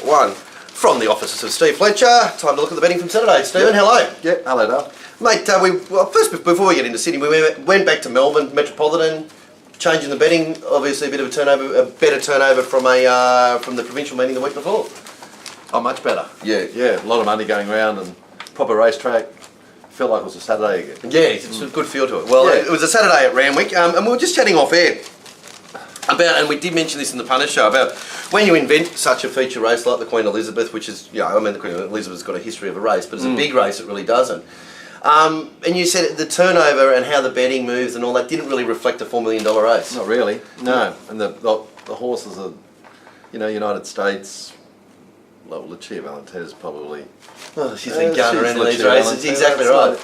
1. From the offices of Steve Fletcher, time to look at the betting from Saturday. Stephen, hello. Yeah, hello, Dale. Mate, first, before we get into Sydney, we went back to Melbourne, Metropolitan, changing the betting, obviously a bit of a better turnover from the provincial meeting the week before. Oh, much better. Yeah. Yeah, a lot of money going around and proper racetrack. Felt like it was a Saturday again. Yeah, it's a good feel to it. Well, yeah. It was a Saturday at Randwick, and we were just chatting off air about, and we did mention this in the Punter Show, about when you invent such a feature race like the Queen Elizabeth, which is, the Queen Elizabeth's got a history of a race, but it's a big race, it really doesn't. And you said the turnover and how the betting moves and all that didn't really reflect a $4 million race. Not really, no. And the horses are, United States, well, Lucia Valentina's probably... Oh, she's been going around in these races, exactly right.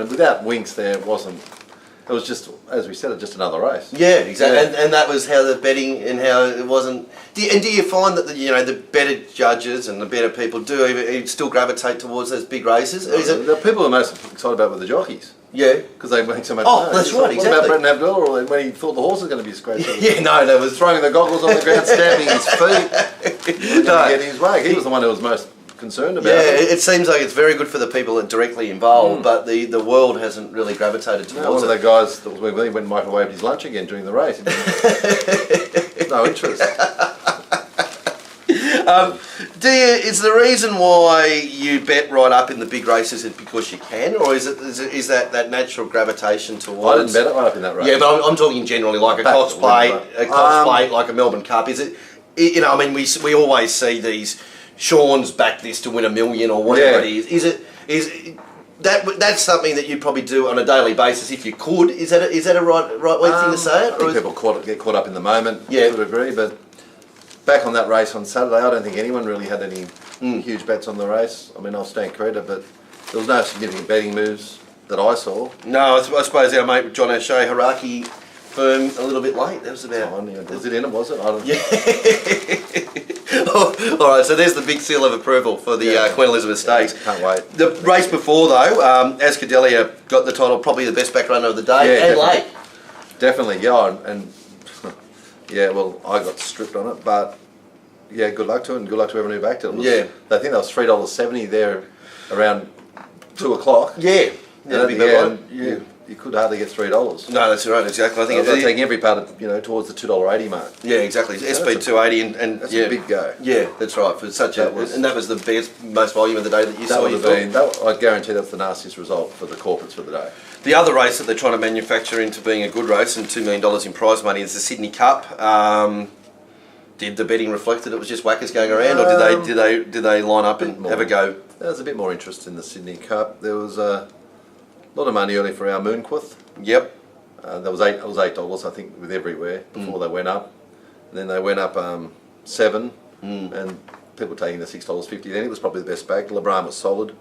Without Winks there, it was just, as we said, just another race. Yeah, exactly. Yeah. And that was how the betting and how it wasn't... Do you find that the better judges and the better people do still gravitate towards those big races? The people are most excited about were the jockeys. Yeah. Because they make so much money. Oh, that's right, exactly. What about Brendan Abdullah or when he thought the horse was going to be scratched? Yeah, no, there was... Throwing the goggles on the ground, stamping his feet. Getting his way. He was the one who was most concerned about it. It seems like it's very good for the people that are directly involved, but the world hasn't really gravitated towards it. One of the guys that was with me went and microwaved his lunch again during the race. No interest. Is the reason why you bet right up in the big races is because you can, or is that natural gravitation towards? I didn't bet it right up in that race. Yeah, but I'm talking generally, like a Cox Plate, like a Melbourne Cup. Is it? We always see these. Sean's backed this to win $1 million or whatever it is. Is that's something that you'd probably do on a daily basis if you could? Is that a right way thing to say it? I think people get caught up in the moment. Yeah, I would agree, but. Back on that race on Saturday, I don't think anyone really had any huge bets on the race. I mean, I'll stand corrected, but there was no significant betting moves that I saw. No, I suppose our mate John O'Shea Haraki firm a little bit late. That was about... Was it in it, was it? I don't know. All right, so there's the big seal of approval for the Queen Elizabeth Stakes. Can't wait. The race before, though, Ascadelia got the title, probably the best back runner of the day, and late. Definitely, yeah, and yeah, well, I got stripped on it, but yeah, good luck to it, and good luck to everyone who backed it. I think that was $3.70 there around 2 o'clock. Yeah, you could hardly get $3. No, that's right, exactly. I think it's taking every part of towards the $2.80 mark. Yeah, exactly. SB 280 and that's a big go. Yeah, that's right. For and that was the biggest, most volume of the day that you saw. I guarantee that's the nastiest result for the corporates for the day. The other race that they're trying to manufacture into being a good race and $2 million in prize money is the Sydney Cup. Did the betting reflect that it was just whackers going around, or did they line up and have a go? There was a bit more interest in the Sydney Cup. There was a lot of money early for our Moonquith. Yep. It was $8, I think, with everywhere before they went up. And then they went up $7, and people taking the $6.50. Then it was probably the best back. LeBron was solid,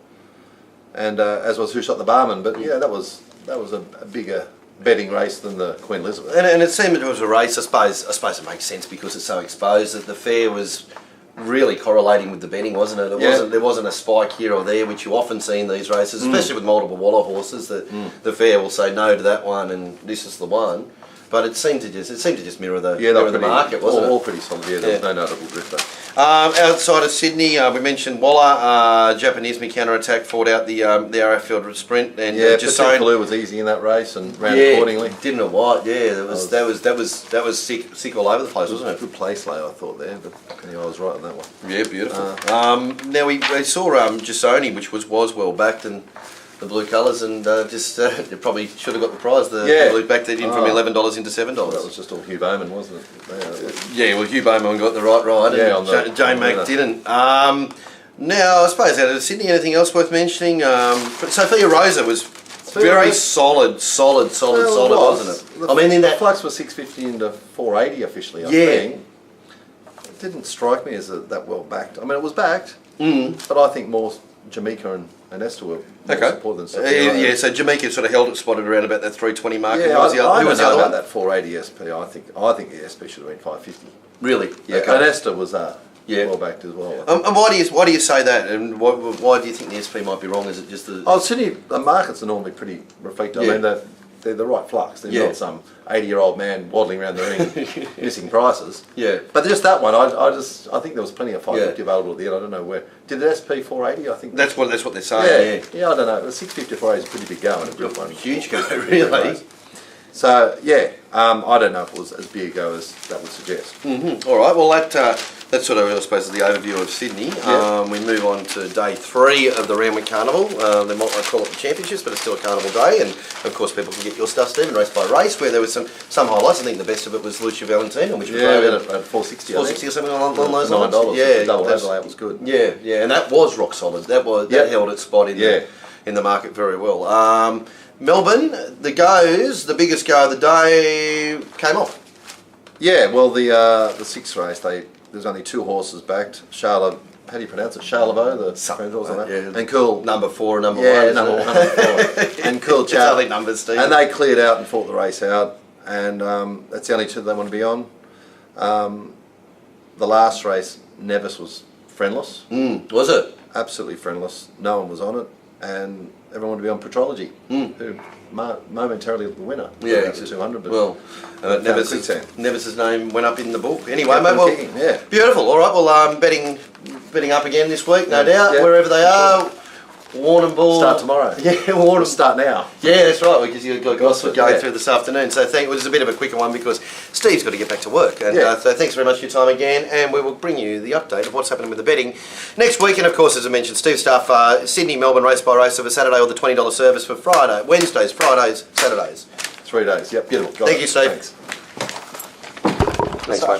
and as was Who Shot the Barman. But yeah, that was a bigger betting race than the Queen Elizabeth. And it seemed it was a race. I suppose it makes sense because it's so exposed that the fair was really correlating with the betting, wasn't it? There wasn't a spike here or there, which you often see in these races, especially with multiple Waller horses. That the fair will say no to that one and this is the one. But it seemed to just mirror the market, wasn't it? All pretty solid. Yeah, there was no notable drifter. Outside of Sydney, we mentioned Waller. Japanese counter-attack fought out the RF Field Sprint, and Jasone was easy in that race and ran accordingly. Didn't know what. Yeah, that was sick all over the place, wasn't it? Good place lay, I thought there, but I was right on that one. Yeah, beautiful. Now we saw Jasone, which was well backed and. The blue colours, and they probably should have got the prize. The blue backed it in from $11 into $7. Well, that was just all Hugh Bowman, wasn't it? Yeah, Hugh Bowman got the right ride, and Jane Mack didn't. Now, I suppose out of Sydney, anything else worth mentioning? Sophia Rosa was very solid, wasn't it? I mean, in that flux was 650 into 480 officially. I think it didn't strike me as that well backed. I mean, it was backed, but I think more Jamaica and Esther were more support than Sophia. So Jamaica sort of held it spotted around about that 320 mark. Yeah, who was the other one? That 480 SP. I think the SP should have been 550. Really? Yeah. Okay. And Esther was well backed as well. And why do you say that? And why do you think the SP might be wrong? Is it just the... Sydney, the markets are normally pretty reflective. I mean, they're the right flux. They're Yeah. not some 80-year-old man waddling around the ring missing prices. Yeah. But just that one, I think there was plenty of 550 available at the end. I don't know where. Did it SP 480? I think That's what they're saying. yeah, I don't know. The 650 480 is a pretty big go and a good one. Huge go, really. So yeah, I don't know if it was as big a go as that would suggest. All right. Well, that sort of, I suppose, is the overview of Sydney. Yeah. We move on to day 3 of the Randwick Carnival. They might not call it the Championships, but it's still a carnival day. And of course, people can get your stuff, Stephen, race by race, where there was some highlights. I think the best of it was Lucia Valentina, which was at 460. 460 or something along those lines. $9. Yeah, double overlay was good. Yeah, and that was rock solid. That held its spot in the market very well. Melbourne, the biggest go of the day came off. Yeah, well, the 6th race, there's only 2 horses backed. Charlotte, how do you pronounce it? Charlevoix, the French horse on that. Yeah. And Cool. Number 4 and number 1. Yeah, number 1 and 4. And Cool It's only numbers, Steve. And they cleared out and fought the race out. And that's the only 2 they want to be on. The last race, Nevis was friendless. Was it? Absolutely friendless. No one was on it. And everyone wanted to be on Petrology, who momentarily the winner. Yeah, About the 200. But well, Nevis's name went up in the book. Anyway, mate, well, kicking, yeah. Beautiful. All right, well, betting up again this week, no doubt, yeah. wherever they are. Warrnambool. Start tomorrow. Yeah, Warrnambool. Start now. Yeah, that's right, because you've got Gosford going yeah. through this afternoon. So it was a bit of a quicker one because Steve's got to get back to work. And Yeah. so thanks very much for your time again, and we will bring you the update of what's happening with the betting next week. And of course, as I mentioned, Steve's stuff, Sydney, Melbourne race by race of a Saturday or the $20 service for Wednesdays, Fridays, Saturdays. 3 days. Yep. Beautiful. Got Thank it. you, Steve. Thanks. Thanks, mate.